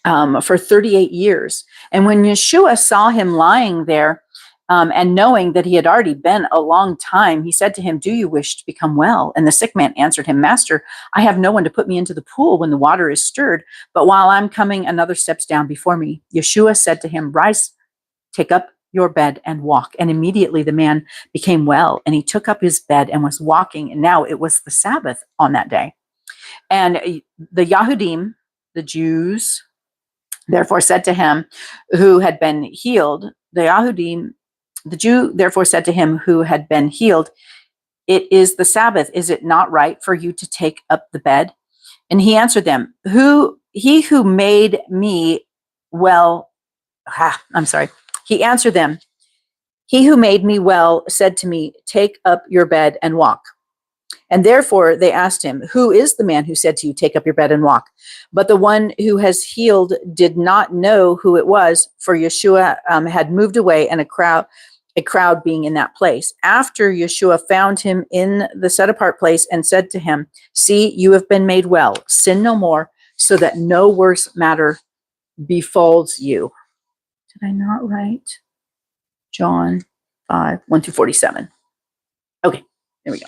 for 38 years. And when Yeshua saw him lying there, and knowing that he had already been a long time, he said to him, do you wish to become well? And the sick man answered him, Master, I have no one to put me into the pool when the water is stirred, but while I'm coming, another steps down before me. Yeshua said to him, rise, take up your bed and walk. And immediately the man became well, and he took up his bed and was walking. And now it was the Sabbath on that day. And the Yahudim, the Jews, therefore said to him who had been healed, the Jew therefore said to him who had been healed, it is the Sabbath. Is it not right for you to take up the bed? And he answered them, he who made me well, he answered them, He who made me well said to me, take up your bed and walk. And therefore they asked him, who is the man who said to you, take up your bed and walk? But the one who has healed did not know who it was, for Yeshua had moved away, and a crowd being in that place. After Yeshua found him in the set apart place and said to him, see, you have been made well. Sin no more, so that no worse matter befalls you. Did I not write John 5, 1-47? Okay, there we go.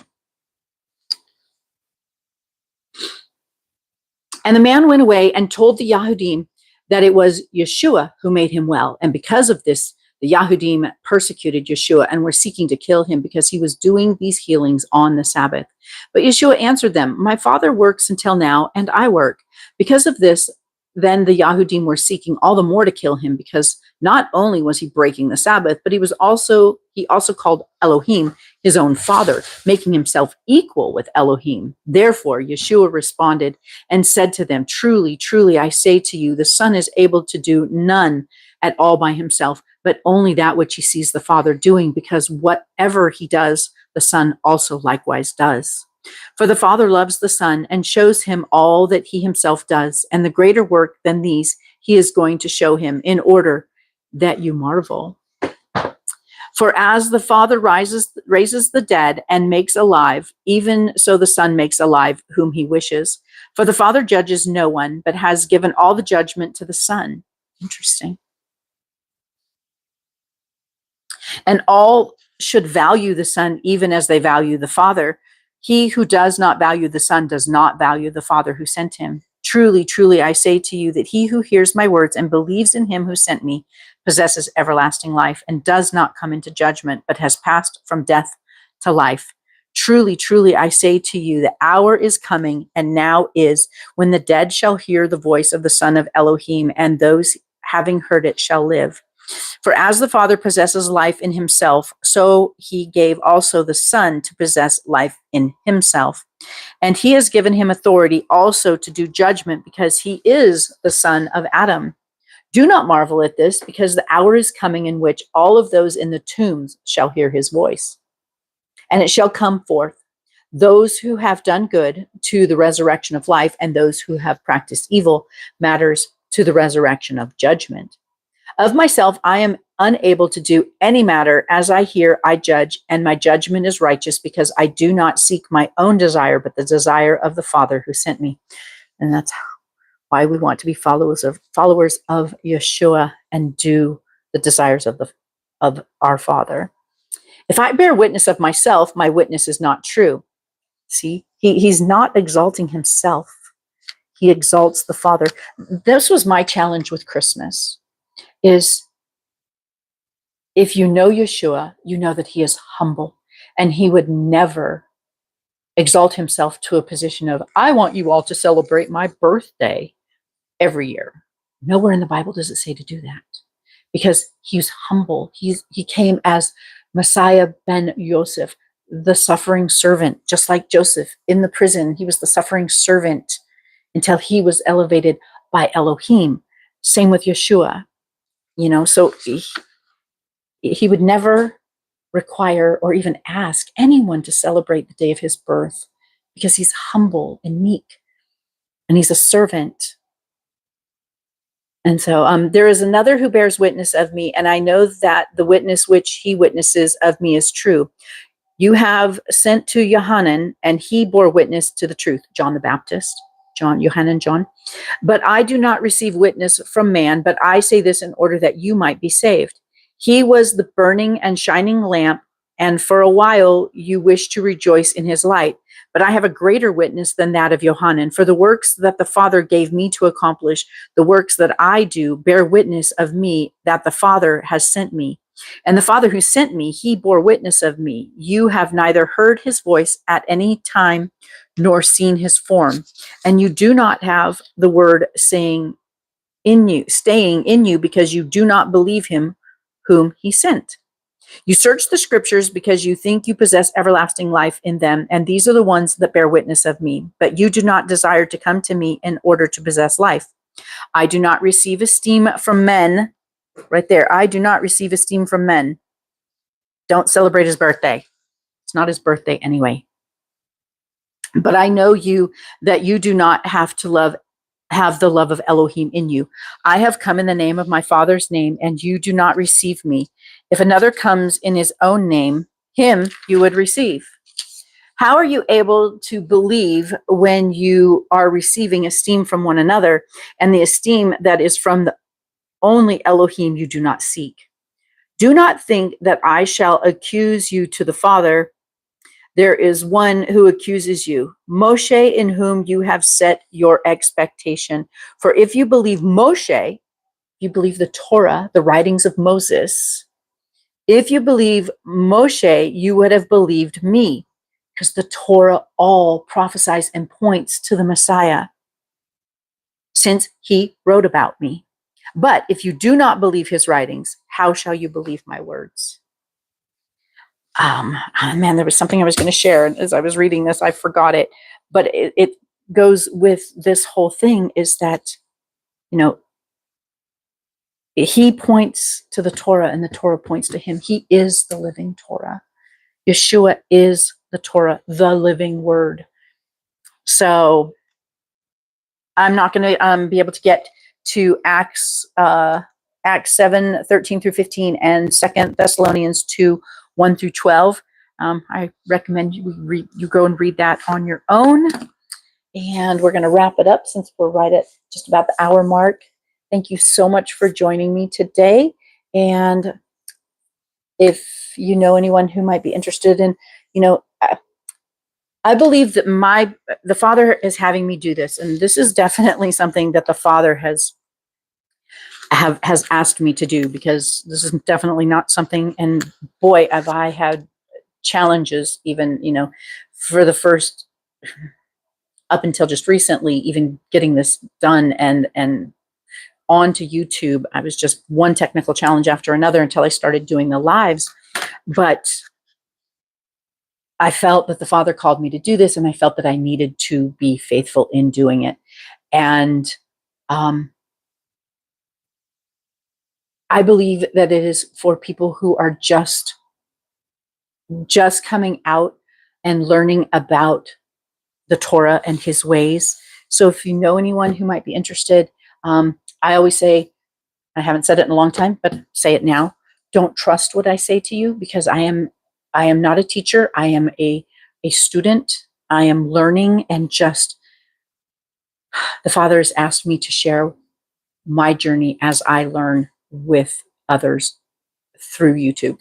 And the man went away and told the Yahudim that it was Yeshua who made him well. And because of this, the Yahudim persecuted Yeshua and were seeking to kill him because he was doing these healings on the Sabbath. But Yeshua answered them, my Father works until now, and I work. Because of this, then the Yahudim were seeking all the more to kill him, because not only was he breaking the Sabbath, but he also called Elohim his own father, making himself equal with Elohim. Therefore, Yeshua responded and said to them, truly, truly, I say to you, the Son is able to do none at all by himself, but only that which he sees the Father doing, because whatever he does, the Son also likewise does. For the Father loves the Son and shows him all that he himself does, and the greater work than these he is going to show him, in order that you marvel. For as the Father raises the dead and makes alive, even so the Son makes alive whom he wishes. For the Father judges no one, but has given all the judgment to the Son. Interesting. And all should value the Son even as they value the Father. He who does not value the Son does not value the Father who sent him. Truly, truly, I say to you that he who hears my words and believes in him who sent me possesses everlasting life and does not come into judgment, but has passed from death to life. Truly, truly, I say to you, the hour is coming, and now is, when the dead shall hear the voice of the Son of Elohim, and those having heard it shall live. For as the Father possesses life in himself, so he gave also the Son to possess life in himself. And he has given him authority also to do judgment, because he is the son of Adam. Do not marvel at this, because the hour is coming in which all of those in the tombs shall hear his voice. And it shall come forth, those who have done good to the resurrection of life, and those who have practiced evil matters to the resurrection of judgment. Of myself, I am unable to do any matter. As I hear, I judge, and my judgment is righteous, because I do not seek my own desire, but the desire of the Father who sent me. And that's why we want to be followers of Yeshua and do the desires of our Father. If I bear witness of myself, my witness is not true. See, he's not exalting himself. He exalts the Father. This was my challenge with Christmas. Is if you know Yeshua, you know that he is humble, and he would never exalt himself to a position of, I want you all to celebrate my birthday every year. Nowhere in the Bible does it say to do that, because he's humble. He came as Messiah ben Yosef, the suffering servant, just like Joseph in the prison. He was the suffering servant until he was elevated by Elohim. Same with Yeshua. So he would never require or even ask anyone to celebrate the day of his birth, because he's humble and meek, and he's a servant. And so there is another who bears witness of me, and I know that the witness which he witnesses of me is true. You have sent to Yohanan, and he bore witness to the truth. John the Baptist. John. But I do not receive witness from man, but I say this in order that you might be saved. He was the burning and shining lamp, and for a while you wished to rejoice in his light. But I have a greater witness than that of Yohanan, for the works that the Father gave me to accomplish, the works that I do, bear witness of me that the Father has sent me. And the Father who sent me, he bore witness of me. You have neither heard his voice at any time nor seen his form, and you do not have the word staying in you, because you do not believe him whom he sent. You search the scriptures because you think you possess everlasting life in them, and these are the ones that bear witness of me. But you do not desire to come to me in order to possess life. I do not receive esteem from men. Right there. I do not receive esteem from men. Don't celebrate his birthday. It's not his birthday anyway. But I know you, that you do not have the love of Elohim in you. I have come in the name of my Father's name, and you do not receive me. If another comes in his own name, him you would receive. How are you able to believe when you are receiving esteem from one another, and the esteem that is from the only Elohim you do not seek? Do not think that I shall accuse you to the Father. There is one who accuses you, Moshe, in whom you have set your expectation. For if you believe Moshe, you believe the Torah, the writings of Moses. If you believe Moshe, you would have believed me, because the Torah all prophesies and points to the Messiah, since he wrote about me. But if you do not believe his writings, how shall you believe my words? Man, there was something I was going to share. As I was reading this, I forgot it. But it goes with this whole thing, is that, he points to the Torah and the Torah points to him. He is the living Torah. Yeshua is the Torah, the living word. So I'm not going to be able to get to Acts 7, 13 through 15 and 2 Thessalonians 2, 1 through 12. I recommend you go and read that on your own. And we're going to wrap it up since we're right at just about the hour mark. Thank you so much for joining me today. And if you know anyone who might be interested in, I believe that the Father is having me do this. And this is definitely something that the Father has asked me to do, because this is definitely not something, and boy, have I had challenges even, for the first, up until just recently, even getting this done and onto YouTube. I was just one technical challenge after another until I started doing the lives. But I felt that the Father called me to do this, and I felt that I needed to be faithful in doing it. And I believe that it is for people who are just coming out and learning about the Torah and his ways. So if you know anyone who might be interested, I always say, I haven't said it in a long time, but say it now. Don't trust what I say to you, because I am not a teacher. I am a student. I am learning, and just the Father has asked me to share my journey as I learn with others through YouTube.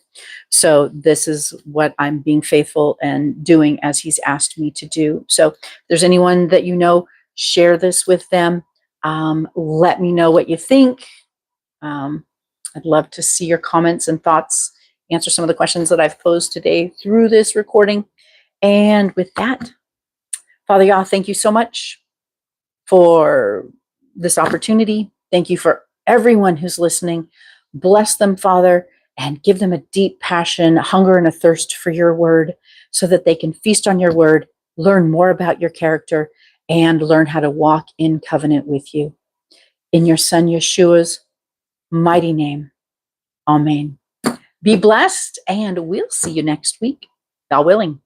So this is what I'm being faithful and doing as he's asked me to do. So if there's anyone that share this with them. Let me know what you think. I'd love to see your comments and thoughts, answer some of the questions that I've posed today through this recording. And with that, Father Yah, thank you so much for this opportunity. Thank you for everyone who's listening. Bless them, Father, and give them a deep passion, hunger, and a thirst for your word, so that they can feast on your word, learn more about your character, and learn how to walk in covenant with you. In your Son Yeshua's mighty name, amen. Be blessed, and we'll see you next week, God willing.